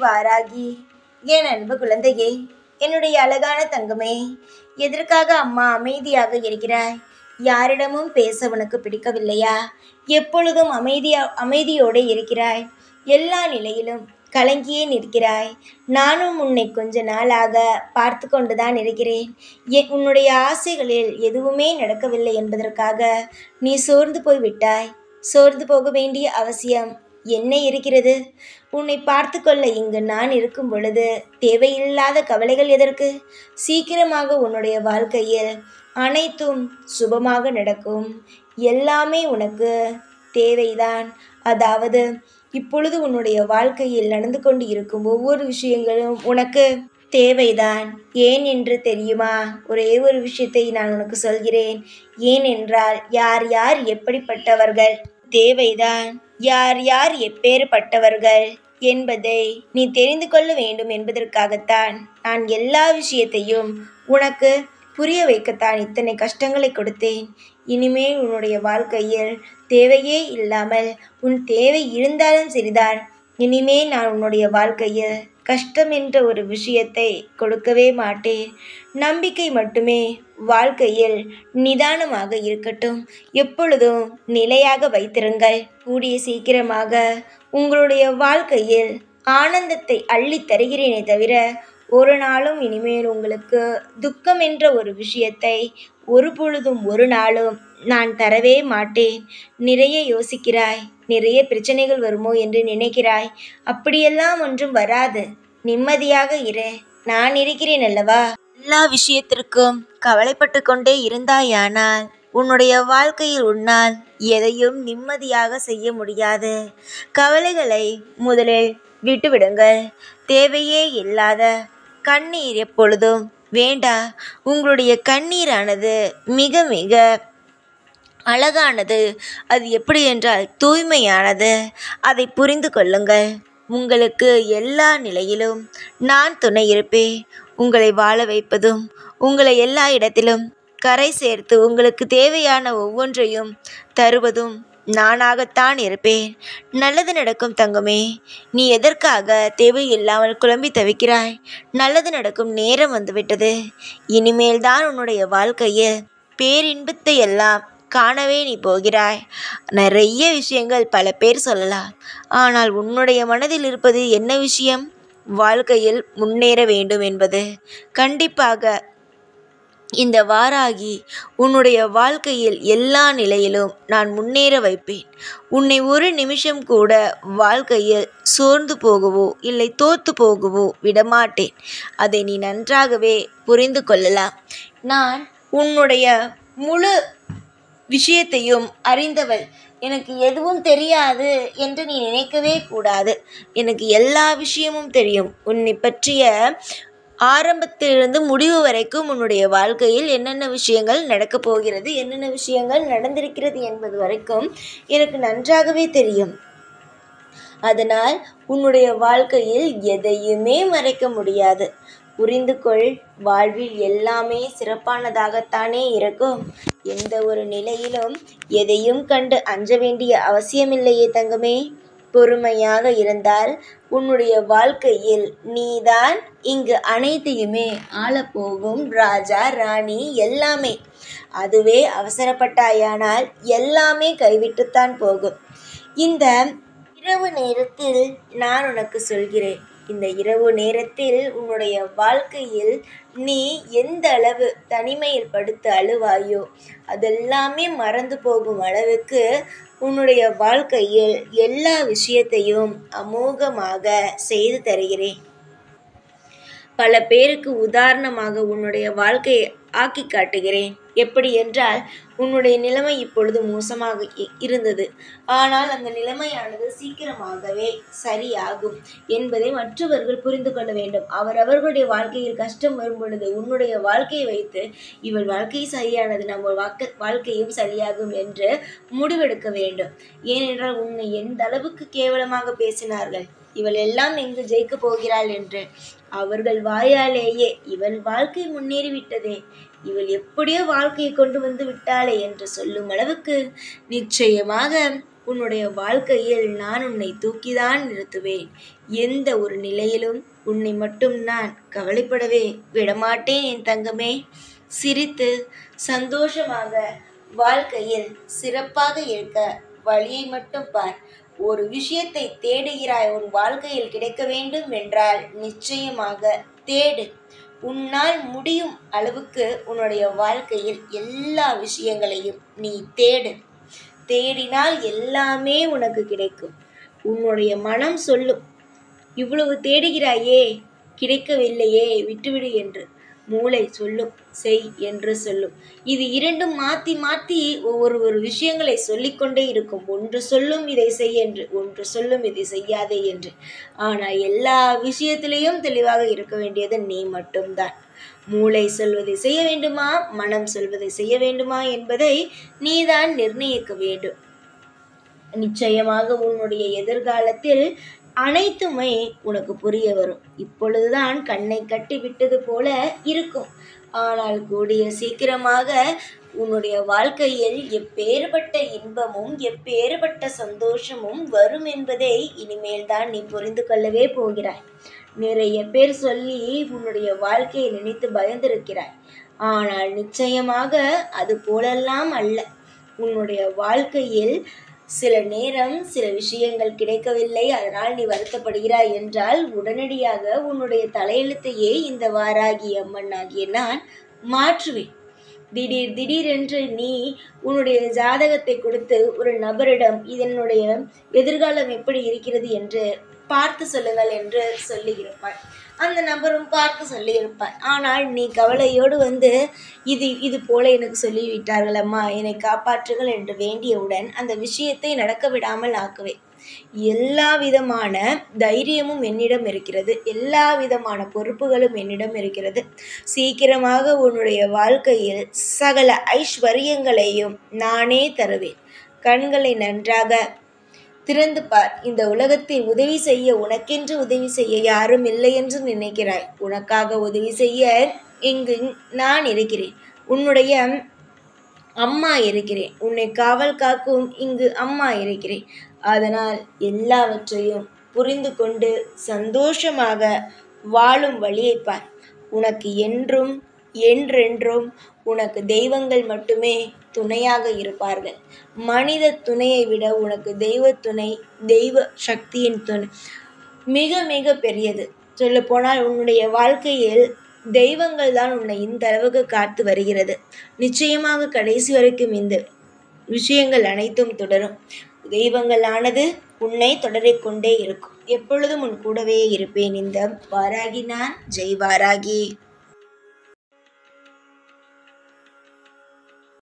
வாராகி, என் அன்பு குழந்தையே, என்னுடைய அழகான தங்கமே, எதற்காக அம்மா அமைதியாக இருக்கிறாய்? யாரிடமும் பேச உனக்கு பிடிக்கவில்லையா? எப்பொழுதும் அமைதியோடு இருக்கிறாய். எல்லா நிலையிலும் கலங்கியே நிற்கிறாய். நானும் உன்னை கொஞ்ச நாளாக பார்த்து கொண்டுதான் இருக்கிறேன். உன்னுடைய ஆசைகளில் எதுவுமே நடக்கவில்லை என்பதற்காக நீ சோர்ந்து போய்விட்டாய். சோர்ந்து போக வேண்டிய அவசியம் என்ன இருக்கிறது? உன்னை பார்த்து கொள்ள இங்கு நான் இருக்கும் பொழுது தேவையில்லாத கவலைகள் எதற்கு? சீக்கிரமாக உன்னுடைய வாழ்க்கையில் அனைத்தும் சுபமாக நடக்கும். எல்லாமே உனக்கு தேவைதான். அதாவது இப்பொழுது உன்னுடைய வாழ்க்கையில் நடந்து கொண்டு இருக்கும் ஒவ்வொரு விஷயங்களும் உனக்கு தேவைதான். ஏன் என்று தெரியுமா? ஒரே ஒரு விஷயத்தை நான் உனக்கு சொல்கிறேன். ஏனென்றால் யார் யார் எப்படிப்பட்டவர்கள் தேவைதான். யார் யார் எப்பேறுபட்டவர்கள் என்பதை நீ தெரிந்து கொள்ள வேண்டும் என்பதற்காகத்தான் நான் எல்லா விஷயத்தையும் உனக்கு புரிய வைக்கத்தான் இத்தனை கஷ்டங்களை கொடுத்தேன். இனிமேல் உன்னுடைய வாழ்க்கையில் தேவையே இல்லாமல் உன் தேவை இருந்தாலும் சரிதான். இனிமேல் நான் உன்னுடைய வாழ்க்கையில் கஷ்டம் என்ற ஒரு விஷயத்தை கொடுக்கவே மாட்டேன். நம்பிக்கை மட்டுமே வாழ்க்கையில் நிதானமாக இருக்கட்டும். எப்பொழுதும் நிலையாக வைத்திருங்கள். கூடிய சீக்கிரமாக உங்களுடைய வாழ்க்கையில் ஆனந்தத்தை அள்ளித் தருகிறேனே தவிர ஒரு நாளும் இனிமேல் உங்களுக்கு துக்கம் என்ற ஒரு விஷயத்தை ஒரு பொழுதும் ஒரு நாளும் நான் தரவே மாட்டேன். நிறைய யோசிக்கிறாய், நிறைய பிரச்சனைகள் வருமோ என்று நினைக்கிறாய். அப்படியெல்லாம் ஒன்றும் வராது. நிம்மதியாக இரு, நான் இருக்கிறேன் அல்லவா? எல்லா விஷயத்திற்கும் கவலைப்பட்டு கொண்டே இருந்தாயானால் உன்னுடைய வாழ்க்கையில் உன்னால் எதையும் நிம்மதியாக செய்ய முடியாது. கவலைகளை முதலில் விட்டுவிடுங்கள். தேவையே இல்லாத கண்ணீர் எப்பொழுதும் வேண்டா. உங்களுடைய கண்ணீரானது மிக மிக அழகானது. அது எப்படி என்றால் தூய்மையானது. அதை புரிந்து கொள்ளுங்கள். உங்களுக்கு எல்லா நிலையிலும் நான் துணை இருப்பேன். உங்களை வாழ வைப்பதும் உங்களை எல்லா இடத்திலும் கரை சேர்த்து உங்களுக்கு தேவையான ஒவ்வொன்றையும் தருவதும் நானாகத்தான் இருப்பேன். நல்லது நடக்கும் தங்கமே. நீ எதற்காக தேவையில்லாமல் குழம்பி தவிக்கிறாய்? நல்லது நடக்கும் நேரம் வந்துவிட்டது. இனிமேல் தான் உன்னுடைய வாழ்க்கையில் பேரின்பத்தை எல்லாம் காணவே நீ போகிறாய். நிறைய விஷயங்கள் பல பேர் சொல்லலாம். ஆனால் உன்னுடைய மனதில் இருப்பது என்ன விஷயம்? வாழ்க்கையில் முன்னேற வேண்டும் என்பது. கண்டிப்பாக இந்த வாராகி உன்னுடைய வாழ்க்கையில் எல்லா நிலையிலும் நான் முன்னேற வைப்பேன். உன்னை ஒரு நிமிஷம் கூட வாழ்க்கையில் சோர்ந்து போகவோ இல்லை தோற்று போகவோ விடமாட்டேன். அதை நீ நன்றாகவே புரிந்து கொள்ளலாம். நான் உன்னுடைய முழு விஷயத்தையும் அறிந்தவள். எனக்கு எதுவும் தெரியாது என்று நீ நினைக்கவே கூடாது. எனக்கு எல்லா விஷயமும் தெரியும். உன்னை பற்றிய ஆரம்பத்திலிருந்து முடிவு வரைக்கும் உன்னுடைய வாழ்க்கையில் என்னென்ன விஷயங்கள் நடக்கப் போகிறது, என்னென்ன விஷயங்கள் நடந்திருக்கிறது என்பது வரைக்கும் எனக்கு நன்றாகவே தெரியும். அதனால் உன்னுடைய வாழ்க்கையில் எதையுமே மறைக்க முடியாது. புரிந்து கொள். வாழ்வில் எல்லாமே சிறப்பானதாகத்தானே இருக்கும். எந்த ஒரு நிலையிலும் எதையும் கண்டு அஞ்ச வேண்டிய அவசியமில்லையே தங்கமே. பொறுமையாக இருந்தால் உன்னுடைய வாழ்க்கையில் நீதான் இங்கு அனைத்தையுமே ஆளப்போகும் ராஜா ராணி எல்லாமே. அதுவே அவசரப்பட்டாயானால் எல்லாமே கைவிட்டுத்தான் போகும். இந்த இரவு நேரத்தில் நான் உனக்கு சொல்கிறேன். இந்த இரவு நேரத்தில் உன்னுடைய வாழ்க்கையில் நீ எந்த அளவு தனிமையில் படுத்து அழுவாயோ அதெல்லாமே மறந்து போகும் அளவுக்கு உன்னுடைய வாழ்க்கையில் எல்லா விஷயத்தையும் அமோகமாக செய்து தருகிறேன். பல பேருக்கு உதாரணமாக உன்னுடைய வாழ்க்கையை ஆக்கி காட்டுகிறேன். எப்படி என்றால் உன்னுடைய நிலைமை இப்பொழுது மோசமாக இருந்தது. ஆனால் அந்த நிலைமையானது சீக்கிரமாகவே சரியாகும் என்பதை மற்றவர்கள் புரிந்து கொள்ள வேண்டும். அவரவர்களுடைய வாழ்க்கையில் கஷ்டம் வரும் பொழுது உன்னுடைய வாழ்க்கையை வைத்து இவள் வாழ்க்கை சரியானது, நம்ம வாழ்க்கையும் சரியாகும் என்று முடிவெடுக்க வேண்டும். ஏனென்றால் உன்னை எந்த அளவுக்கு கேவலமாக பேசினார்கள், இவள் எல்லாம் எங்கு ஜெயிக்கப் போகிறாள் என்று. அவர்கள் வாயாலேயே இவள் வாழ்க்கை முன்னேறிவிட்டதே, இவள் எப்படியோ வாழ்க்கையை கொண்டு வந்து விட்டாளே என்று சொல்லும் அளவுக்கு நிச்சயமாக உன்னுடைய வாழ்க்கையில் நான் உன்னை தூக்கிதான் நிறுத்துவேன். எந்த ஒரு நிலையிலும் உன்னை மட்டும் நான் கவலைப்படவே விடமாட்டேன் என் தங்கமே. சிரித்து சந்தோஷமாக வாழ்க்கையில் சிறப்பாக இருக்க வழியை மட்டும் பார். ஒரு விஷயத்தை தேடுகிறாய், உன் வாழ்க்கையில் கிடைக்க வேண்டும் என்றால் நிச்சயமாக தேடு. உன்னால் முடியும் அளவுக்கு உன்னுடைய வாழ்க்கையில் எல்லா விஷயங்களையும் நீ தேடு. தேடினால் எல்லாமே உனக்கு கிடைக்கும். உன்னுடைய மனம் சொல்லும், இவ்வளவு தேடுகிறாயே, கிடைக்கவில்லையே, விட்டுவிடு என்று. மூளை சொல்லும், செய் என்று சொல்லும். இது இரண்டும் மாற்றி மாற்றி ஒரு விஷயங்களை சொல்லிக்கொண்டே இருக்கும். ஒன்று சொல்லும் இதை செய் என்று, ஒன்று சொல்லும் இதை செய்யாதே என்று. ஆனால் எல்லா விஷயத்திலையும் தெளிவாக இருக்க வேண்டியது நீ மட்டும்தான். மூளை சொல்வதை செய்ய வேண்டுமா, மனம் சொல்வதை செய்ய வேண்டுமா என்பதை நீதான் நிர்ணயிக்க வேண்டும். நிச்சயமாக உன்னுடைய எதிர்காலத்தில் அனைத்துமே உனக்கு புரிய வரும். இப்பொழுதுதான் கண்ணை கட்டி விட்டது போல இருக்கும். ஆனால் கூடிய சீக்கிரமாக உன்னுடைய வாழ்க்கையில் எப்பேற்பட்ட இன்பமும் எப்பேற்பட்ட சந்தோஷமும் வரும் என்பதை இனிமேல் தான் நீ புரிந்து கொள்ளவே போகிறாய். நிறைய பேர் சொல்லி உன்னுடைய வாழ்க்கையை நினைத்து பயந்திருக்கிறாய். ஆனால் நிச்சயமாக அது போலெல்லாம் அல்ல. உன்னுடைய வாழ்க்கையில் சில நேரம் சில விஷயங்கள் கிடைக்கவில்லை, அதனால் நீ வருத்தப்படுகிறாய் என்றால் உடனடியாக உன்னுடைய தலையெழுத்தையே இந்த வாராகி அம்மன் ஆகிய நான் மாற்றுவேன். திடீரென்று நீ உன்னுடைய ஜாதகத்தை கொடுத்து ஒரு நபரிடம் இதனுடைய எதிர்காலம் எப்படி இருக்கிறது என்று பார்த்து சொல்லுங்கள் என்று சொல்லியிருப்பாய். அந்த நபரும் பார்த்து சொல்லியிருப்பார். ஆனால் நீ கவலையோடு வந்து இது போல எனக்கு சொல்லிவிட்டார்கள் அம்மா, என்னை காப்பாற்றுங்கள் என்று வேண்டியவுடன் அந்த விஷயத்தை நடக்க விடாமல் ஆக்குவேன். எல்லா விதமான தைரியமும் என்னிடம் இருக்கிறது, எல்லா விதமான பொறுப்புகளும் என்னிடம் இருக்கிறது. சீக்கிரமாக உன்னுடைய வாழ்க்கையில் சகல ஐஸ்வர்யங்களையும் நானே தருவேன். கண்களை நன்றாக திறந்து பார். இந்த உலகத்தில் உதவி செய்ய, உனக்கென்று உதவி செய்ய யாரும் இல்லை என்று நினைக்கிறாய். உனக்காக உதவி செய்ய இங்கு நான் இருக்கிறேன். உன்னுடைய அம்மா இருக்கிறேன். உன்னை காவல் காக்கும் இங்கு அம்மா இருக்கிறேன். அதனால் எல்லாவற்றையும் புரிந்து கொண்டு சந்தோஷமாக வாழும் வழியை பார். உனக்கு என்றும் என்றென்றும் உனக்கு தெய்வங்கள் மட்டுமே துணையாக இருப்பார்கள். மனித துணையை விட உனக்கு தெய்வ துணை, தெய்வ சக்தியின் துணை மிக மிக பெரியது. சொல்லப்போனால் உன்னுடைய வாழ்க்கையில் தெய்வங்கள் தான் உன்னை இந்த அளவுக்கு காத்து வருகிறது. நிச்சயமாக கடைசி வரைக்கும் இந்த விஷயங்கள் அனைத்தும் தொடரும். தெய்வங்களானது உன்னை தொடரிக்கொண்டே இருக்கும். எப்பொழுதும் உன் கூடவே இருப்பேன். இந்த வாராகி நான். ஜெய் வாராகி.